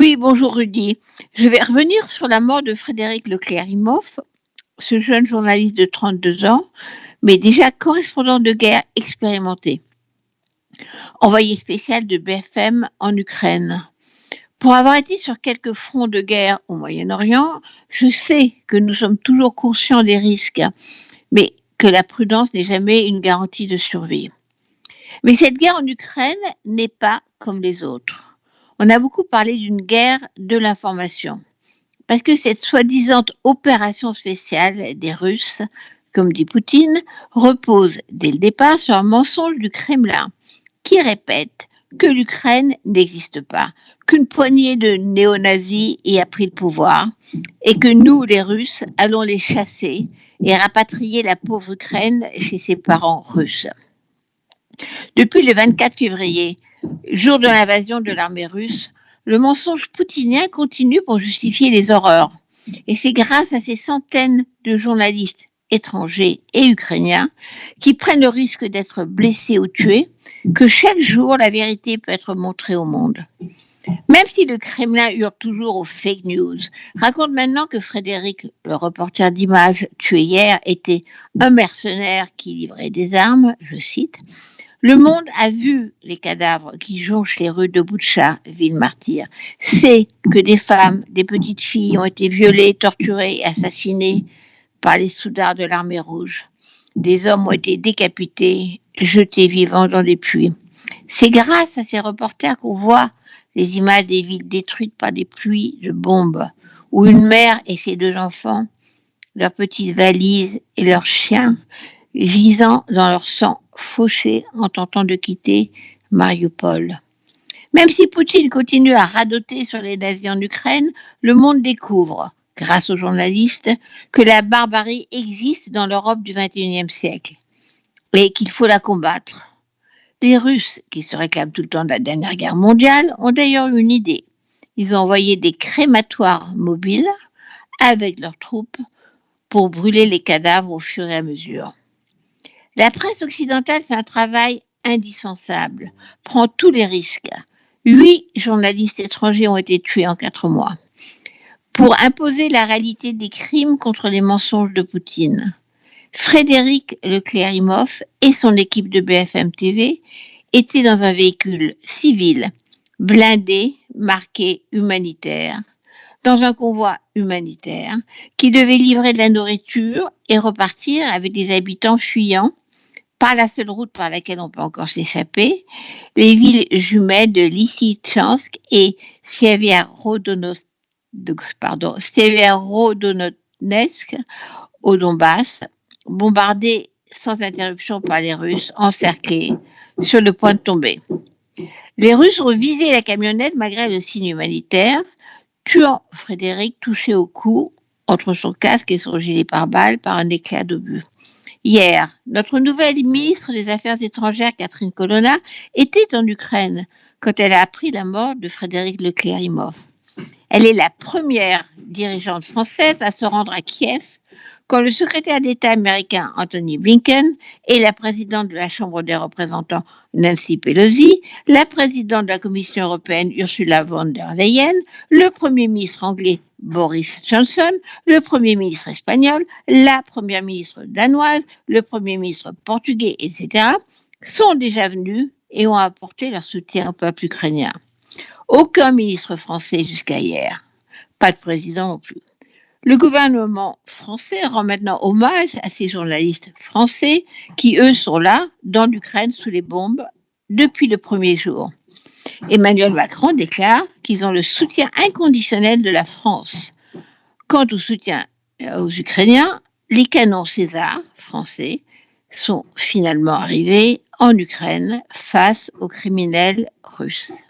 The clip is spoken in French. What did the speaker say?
Oui, bonjour Rudy. Je vais revenir sur la mort de Frédéric Leclerc-Imhoff, ce jeune journaliste de 32 ans, mais déjà correspondant de guerre expérimenté, envoyé spécial de BFM en Ukraine. Pour avoir été sur quelques fronts de guerre au Moyen-Orient, je sais que nous sommes toujours conscients des risques, mais que la prudence n'est jamais une garantie de survie. Mais cette guerre en Ukraine n'est pas comme les autres. On a beaucoup parlé d'une guerre de l'information. Parce que cette soi-disant opération spéciale des Russes, comme dit Poutine, repose dès le départ sur un mensonge du Kremlin qui répète que l'Ukraine n'existe pas, qu'une poignée de néo-nazis y a pris le pouvoir et que nous, les Russes, allons les chasser et rapatrier la pauvre Ukraine chez ses parents russes. Depuis le 24 février, jour de l'invasion de l'armée russe, le mensonge poutinien continue pour justifier les horreurs. Et c'est grâce à ces centaines de journalistes étrangers et ukrainiens qui prennent le risque d'être blessés ou tués que chaque jour la vérité peut être montrée au monde. Même si le Kremlin hurle toujours aux fake news, raconte maintenant que Frédéric, le reporter d'images tué hier, était un mercenaire qui livrait des armes, je cite, le monde a vu les cadavres qui jonchent les rues de Boutcha, ville martyre. Sait que des femmes, des petites filles ont été violées, torturées et assassinées par les soudards de l'armée rouge. Des hommes ont été décapités, jetés vivants dans des puits. C'est grâce à ces reporters qu'on voit les images des villes détruites par des pluies de bombes, où une mère et ses deux enfants, leurs petites valises et leurs chiens, gisant dans leur sang fauché en tentant de quitter Mariupol. Même si Poutine continue à radoter sur les nazis en Ukraine, le monde découvre, grâce aux journalistes, que la barbarie existe dans l'Europe du XXIe siècle et qu'il faut la combattre. Les Russes, qui se réclament tout le temps de la dernière guerre mondiale, ont d'ailleurs eu une idée. Ils ont envoyé des crématoires mobiles avec leurs troupes pour brûler les cadavres au fur et à mesure. La presse occidentale fait un travail indispensable, prend tous les risques. 8 journalistes étrangers ont été tués en 4 mois pour imposer la réalité des crimes contre les mensonges de Poutine. Frédéric Leclerc-Imhoff et son équipe de BFM TV étaient dans un véhicule civil, blindé, marqué humanitaire, dans un convoi humanitaire qui devait livrer de la nourriture et repartir avec des habitants fuyants par la seule route par laquelle on peut encore s'échapper, les villes jumelles de Lysychansk et Sieverodonetsk au Donbass, bombardées sans interruption par les Russes, encerclés, sur le point de tomber. Les Russes ont visé la camionnette malgré le signe humanitaire, tuant Frédéric touché au cou, entre son casque et son gilet pare-balles, par un éclat d'obus. Hier, notre nouvelle ministre des Affaires étrangères, Catherine Colonna, était en Ukraine quand elle a appris la mort de Frédéric Leclerc-Imhoff. Elle est la première dirigeante française à se rendre à Kiev quand le secrétaire d'État américain Anthony Blinken et la présidente de la Chambre des représentants Nancy Pelosi, la présidente de la Commission européenne Ursula von der Leyen, le premier ministre anglais Boris Johnson, le premier ministre espagnol, la première ministre danoise, le premier ministre portugais, etc., sont déjà venus et ont apporté leur soutien au peuple ukrainien. Aucun ministre français jusqu'à hier, pas de président non plus. Le gouvernement français rend maintenant hommage à ces journalistes français qui, eux, sont là, dans l'Ukraine, sous les bombes, depuis le premier jour. Emmanuel Macron déclare qu'ils ont le soutien inconditionnel de la France. Quant au soutien aux Ukrainiens, les canons César français sont finalement arrivés en Ukraine face aux criminels russes.